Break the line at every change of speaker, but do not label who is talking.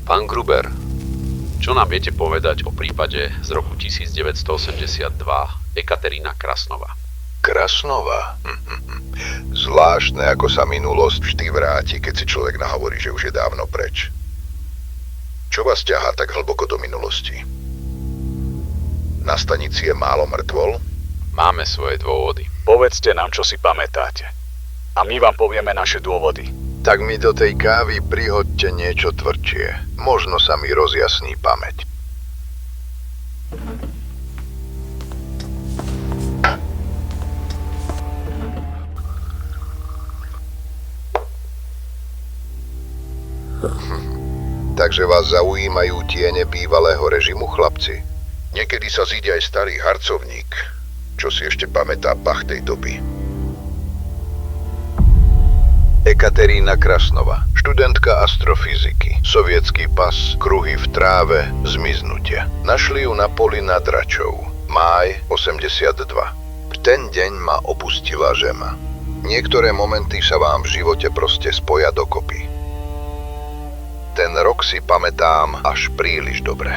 Pán Gruber, čo nám viete povedať o prípade z roku 1982 Ekaterína Krasnova?
Krasnova? Zvláštne, ako sa minulosť vždy vráti, keď si človek nahovorí, že už je dávno preč. Čo vás ťahá tak hlboko do minulosti? Na stanici je málo mŕtvol?
Máme svoje dôvody.
Povedzte nám, čo si pamätáte. A my vám povieme naše dôvody.
Tak mi do tej kávy prihoďte niečo tvrdšie. Možno sa mi rozjasní pamäť. Takže vás zaujímajú tiene bývalého režimu, chlapci? Niekedy sa zíde aj starý harcovník, čo si ešte pamätá pach tej doby. Ekaterína Krasnova, študentka astrofyziky, sovietský pas, kruhy v tráve, zmiznutie. Našli ju na poli nad Račou, máj 82. V ten deň ma opustila žema. Niektoré momenty sa vám v živote proste spoja dokopy. Ten rok si pamätám až príliš dobre.